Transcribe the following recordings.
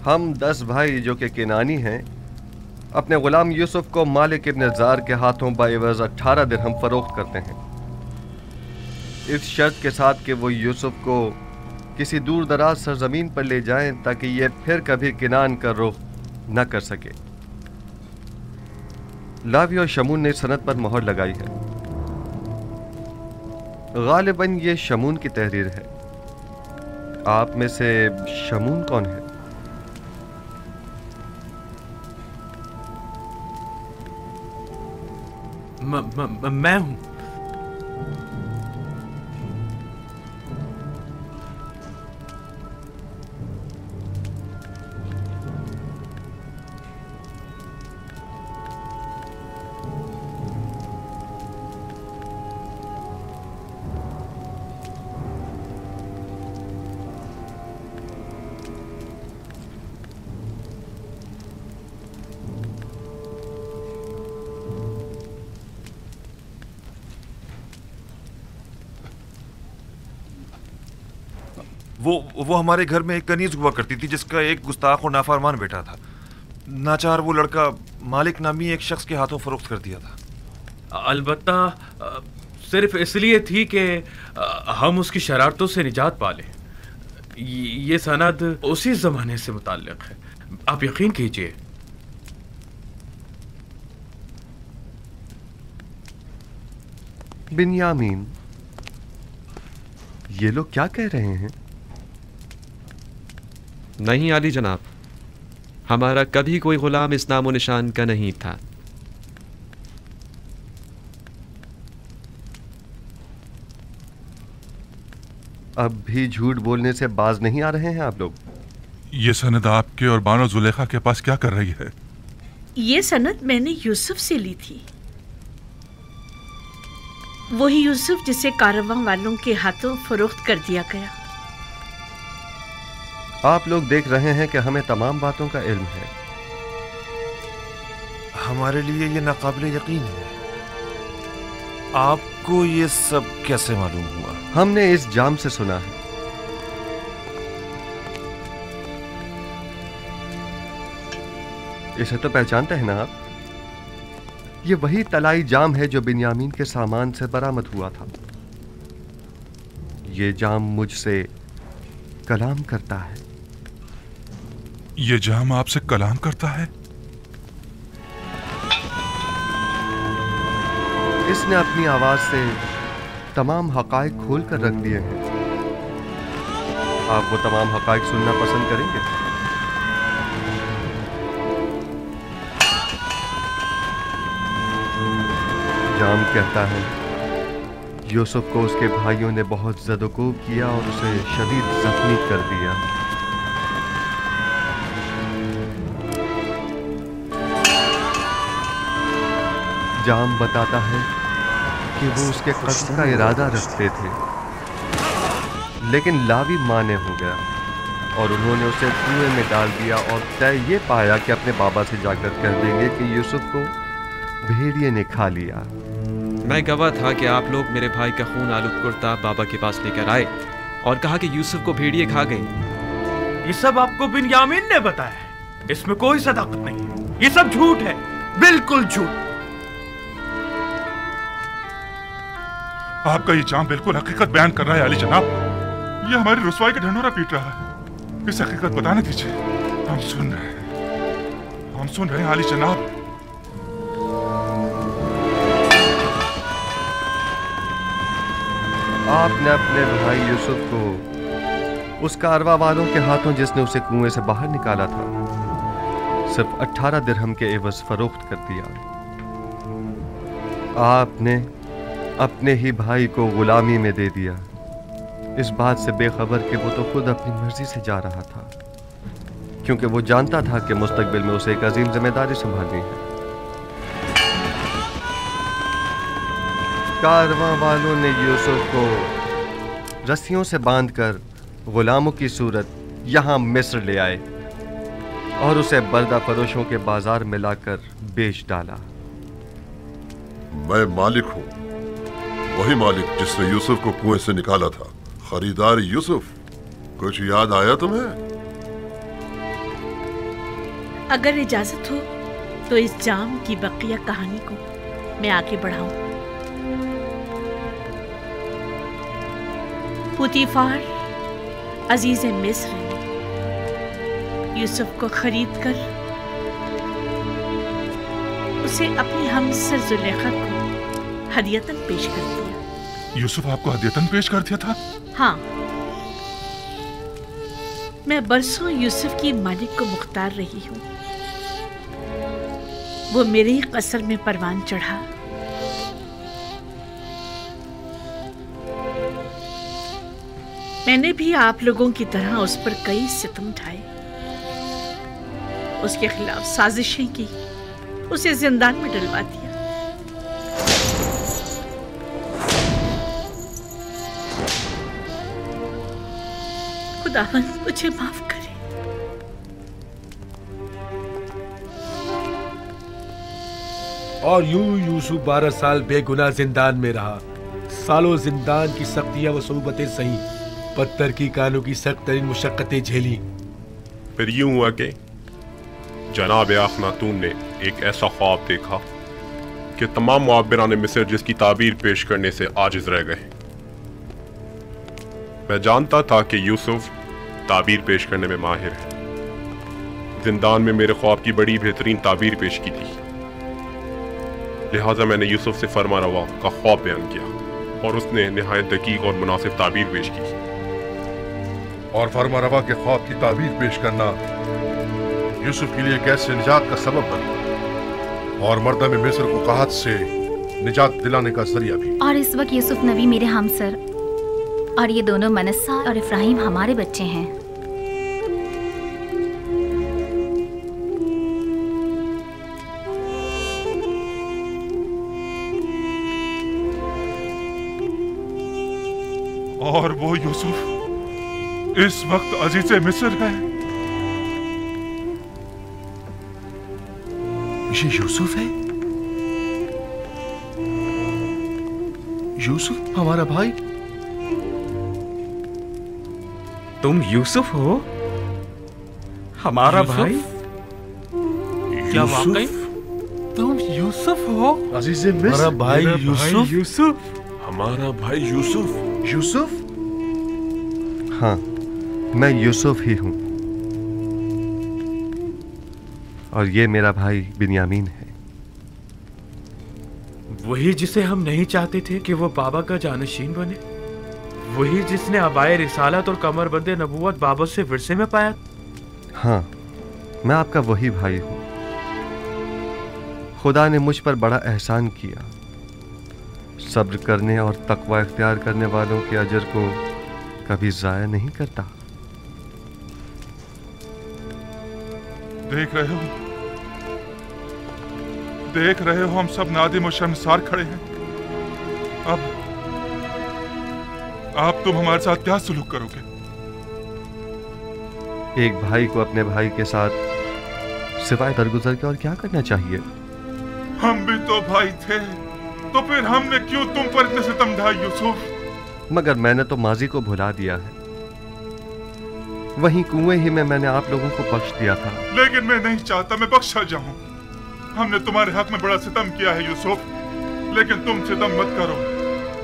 हम 10 भाई जो कि किनानी हैं अपने गुलाम यूसुफ को मालिक इब्न ज़ार के हाथों बाइवज़ 18 दिरहम फरोख्त करते हैं, इस शर्त के साथ कि वो यूसुफ को किसी दूर दराज सरजमीन पर ले जाएं ताकि ये फिर कभी किनान का रुख न कर सके। लावी और शमून ने सनद पर मोहर लगाई है। गालिबन ये शमून की तहरीर है। आप में से शमून कौन है? मैं हूं। वो हमारे घर में एक कनीज हुआ करती थी जिसका एक गुस्ताख और नाफरमान बेटा था। नाचार वो लड़का मालिक नामी एक शख्स के हाथों फरोख्त कर दिया था। अलबत्ता सिर्फ इसलिए थी कि हम उसकी शरारतों से निजात पा लें। ये सनद उसी जमाने से मुताल्लिक है, आप यकीन कीजिए। बिन्यामीन, ये लोग क्या कह रहे हैं? नहीं आली जनाब, हमारा कभी कोई गुलाम इस नामो निशान का नहीं था। अब भी झूठ बोलने से बाज नहीं आ रहे हैं आप लोग? ये सनद आपके और बानो जुलेखा के पास क्या कर रही है? ये सनद मैंने यूसुफ से ली थी, वही यूसुफ जिसे कारवां वालों के हाथों फरोख्त कर दिया गया। आप लोग देख रहे हैं कि हमें तमाम बातों का इल्म है। हमारे लिए ये नाकाबिले यकीन है। आपको ये सब कैसे मालूम हुआ? हमने इस जाम से सुना है। इसे तो पहचानते हैं ना आप? ये वही तलाई जाम है जो बिन्यामीन के सामान से बरामद हुआ था। ये जाम मुझसे कलाम करता है। ये जाम आपसे कलाम करता है? इसने अपनी आवाज से तमाम हकायक खोल कर रख दिए हैं। आप वो तमाम हकायक सुनना पसंद करेंगे? जाम कहता है यूसुफ को उसके भाइयों ने बहुत ज़दोकोब किया और उसे शदीद जख्मी कर दिया। जाम बताता है कि वो उसके कत्ल का इरादा रखते थे, लेकिन लावी माने हो गया और उन्होंने उसे कुएं में डाल दिया और तय ये पाया कि अपने बाबा से जाकर कह देंगे कि यूसुफ को भेड़िए ने खा लिया। मैं गवाह था कि आप लोग मेरे भाई का खून आलूद कुर्ता बाबा के पास लेकर आए और कहा कि यूसुफ को भेड़िए खा गई। ये सब आपको बिन्यामीन ने बताया। इसमें कोई सदाकत नहीं है, ये सब झूठ है, बिल्कुल झूठ। आपका ये जाम बिल्कुल हकीकत बयान कर रहा है अली जनाब। ये हमारी रुसवाई का ढंढोरा पीट रहा है। इस हकीकत बताने दीजिए। हम सुन रहे हैं अली जनाब। आपने अपने भाई यूसुफ को उस कारवा वालों के हाथों जिसने उसे कुएं से बाहर निकाला था सिर्फ 18 दिरहम के एवज फरोख्त कर दिया। आपने अपने ही भाई को गुलामी में दे दिया, इस बात से बेखबर कि वो तो खुद अपनी मर्जी से जा रहा था, क्योंकि वो जानता था कि मुस्तकबिल में उसे एक अजीम जिम्मेदारी संभालनी है। कारवां वालों ने यूसुफ को रस्सियों से बांधकर गुलामों की सूरत यहाँ मिस्र ले आए और उसे बर्दा फरोशों के बाजार में लाकर बेच डाला। मैं मालिक हूँ, वही मालिक जिसने यूसुफ को कुएं से निकाला था। खरीदार यूसुफ, कुछ याद आया तुम्हें? अगर इजाजत हो तो इस जाम की बकिया कहानी को मैं आगे बढ़ाऊं। पुतीफार अजीज मिस्र ने यूसुफ को खरीद कर उसे अपनी हमसर जुलेखा को हदियतन पेश कर दिया। यूसुफ आपको हदियतन पेश कर दिया था? हाँ, मैं बरसों यूसुफ की मालिक को मुख्तार रही हूँ। वो मेरे ही कसर में परवान चढ़ा। मैंने भी आप लोगों की तरह उस पर कई सितम ढाए, उसके खिलाफ साजिशें की, उसे जिंदान में डलवा दिया। खुदावंद मुझे माफ करे। और यूं यूसुफ 12 साल बेगुनाह जिंदान में रहा। सालों जिंदान की सख्तियां व सूबतें सही, पत्थर की कानों की सख्त तरीन मुशक्कतें झेली। फिर यूं हुआ कि जनाब अखनातून ने एक ऐसा ख्वाब देखा कि तमाम मुआब्बिरान मिस्र जिसकी ताबीर पेश करने से आजिज रह गए। मैं जानता था कि यूसुफ ताबीर पेश करने में माहिर है। जिंदान में मेरे ख्वाब की बड़ी बेहतरीन ताबीर पेश की थी, लिहाजा मैंने यूसुफ से फरमा रवा का ख्वाब बयान किया और उसने निहायत दकीक और मुनासिब ताबीर पेश की। और फरमा रवा के ख्वाब की ताबीर पेश करना यूसुफ के लिए कैद से निजात का सबब बना और मर्दम मिस्र को कहत से निजात दिलाने का जरिया भी। और इस वक्त यूसुफ नबी मेरे हमसर और ये दोनों मनस्सा और इफ्राहिम हमारे बच्चे हैं। और वो यूसुफ इस वक्त अजीज मिस्र है। ये यूसुफ है? यूसुफ हमारा भाई? तुम यूसुफ हो? हमारा भाई? क्या वाकई तुम यूसुफ हो? अजीज मिस्र, हमारा भाई यूसुफ? यूसुफ हमारा भाई यूसुफ? यूसुफ? हाँ, मैं यूसुफ ही हूँ और ये मेरा भाई बिन्यामीन है। वही जिसे हम नहीं चाहते थे कि वो बाबा का जानशीन बने, वही जिसने अबाए रिसालत और कमरबंदे नबूवत बाबा से विरसे में पाया। हाँ, मैं आपका वही भाई हूँ। खुदा ने मुझ पर बड़ा एहसान किया। सब्र करने और तकवा इख्तियार करने वालों के अजर को कभी ज़ाया नहीं करता। देख रहे हो हम सब नादिम और शर्मसार खड़े हैं। अब तुम हमारे साथ क्या सुलूक करोगे? एक भाई को अपने भाई के साथ सिवाय दरगुजर के और क्या करना चाहिए? हम भी तो भाई थे, तो फिर हमने क्यों तुम पर इतने सितम ढाए यूसुफ? मगर मैंने तो माजी को भुला दिया है। वहीं कुएं ही में मैंने आप लोगों को बख्श दिया था। लेकिन मैं नहीं चाहता मैं बख्शा जाऊं। हमने तुम्हारे हक में बड़ा सितम किया है यूसुफ, लेकिन तुम सितम मत करो।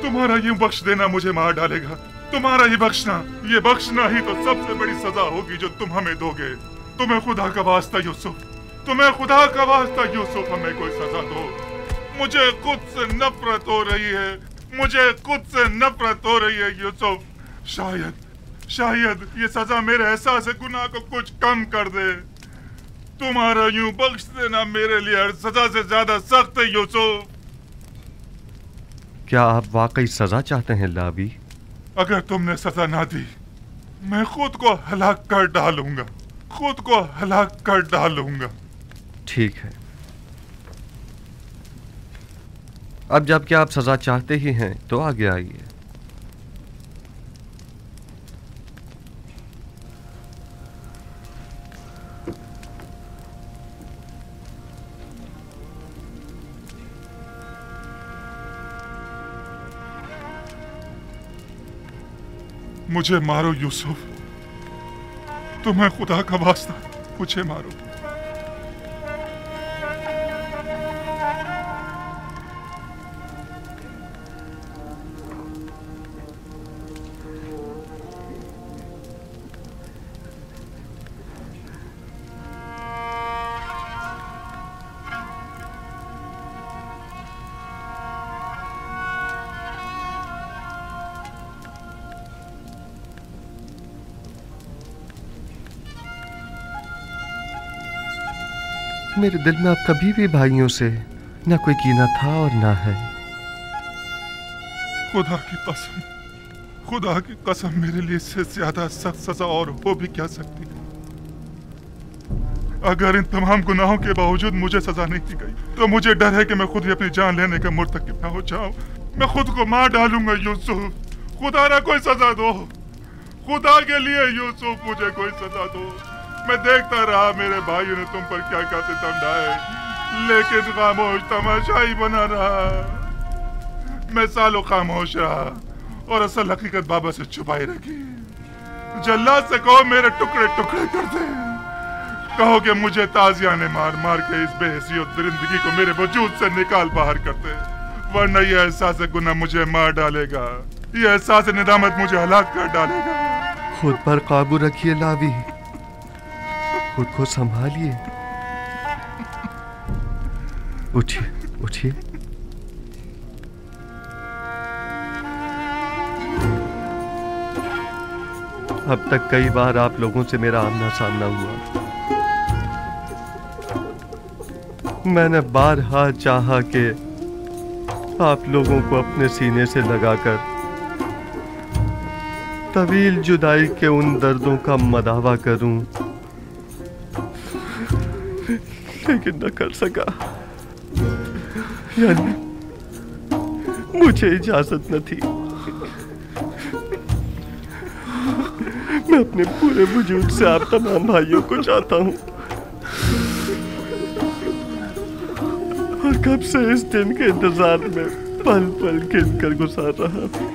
तुम्हारा यूं बख्श देना मुझे मार डालेगा। तुम्हारा ये बख्शना ही तो सबसे बड़ी सजा होगी जो तुम हमें दोगे। तुम्हें खुदा का वास्ता यूसुफ, तुम्हें खुदा का वास्ता यूसुफ, हमें कोई सजा दो। मुझे खुद से नफरत हो रही है, मुझे खुद से नफरत हो रही है यूसुफ। शायद ये सजा मेरे एहसास गुनाह को कुछ कम कर दे। तुम्हारा यूं बख्श देना मेरे लिए हर सजा से ज्यादा सख्त है यूसुफ। क्या आप वाकई सजा चाहते हैं लावी? अगर तुमने सजा ना दी, मैं खुद को हलाक कर डालूंगा, खुद को हलाक कर डालूंगा। ठीक है, अब जबकि आप सजा चाहते ही हैं तो आगे आइए। मुझे मारो यूसुफ, तुम्हें खुदा का वास्ता मुझे मारो। मेरे दिल में अब कभी भी भाइयों से न कोई कीना था और ना है। खुदा की कसम मेरे लिए इससे ज्यादा सख्त सजा और हो भी क्या सकती है। अगर इन तमाम गुनाहों के बावजूद मुझे सजा नहीं दी गई तो मुझे डर है कि मैं खुद ही अपनी जान लेने का मुर्तकिब न हो जाऊं। मैं खुद को मार डालूंगा। यूसुफ, खुदा ना कोई सजा दो, खुदा के लिए यूसुफ मुझे कोई सजा दो। मैं देखता रहा मेरे भाइयों ने तुम पर क्या क्या सितम ढाए, लेकिन खामोश तमाशाई बना रहा। मैं सालों खामोश रहा और असल हकीकत बाबा से छुपाई रखी। जल्लाद से कहो मेरे टुकड़े टुकड़े कर दे, कहो कि मुझे ताजियाने मार मार के इस बेहसियत दरिंदगी को मेरे वजूद से निकाल बाहर करते, वरना यह एहसास गुनाह मुझे मार डालेगा, यह एहसास निदामत मुझे हलाक कर डालेगा। खुद पर काबू रखिए लावी, खुद को संभालिए। उठिए उठिए। अब तक कई बार आप लोगों से मेरा आमना सामना हुआ। मैंने बारहा चाहा कि आप लोगों को अपने सीने से लगाकर तवील जुदाई के उन दर्दों का मदावा करूं, लेकिन न कर सका। यानी मुझे इजाजत न थी। मैं अपने पूरे वजूद से आप तमाम भाइयों को चाहता हूं और कब से इस दिन के इंतजार में पल पल गिन कर गुजार रहा हूं।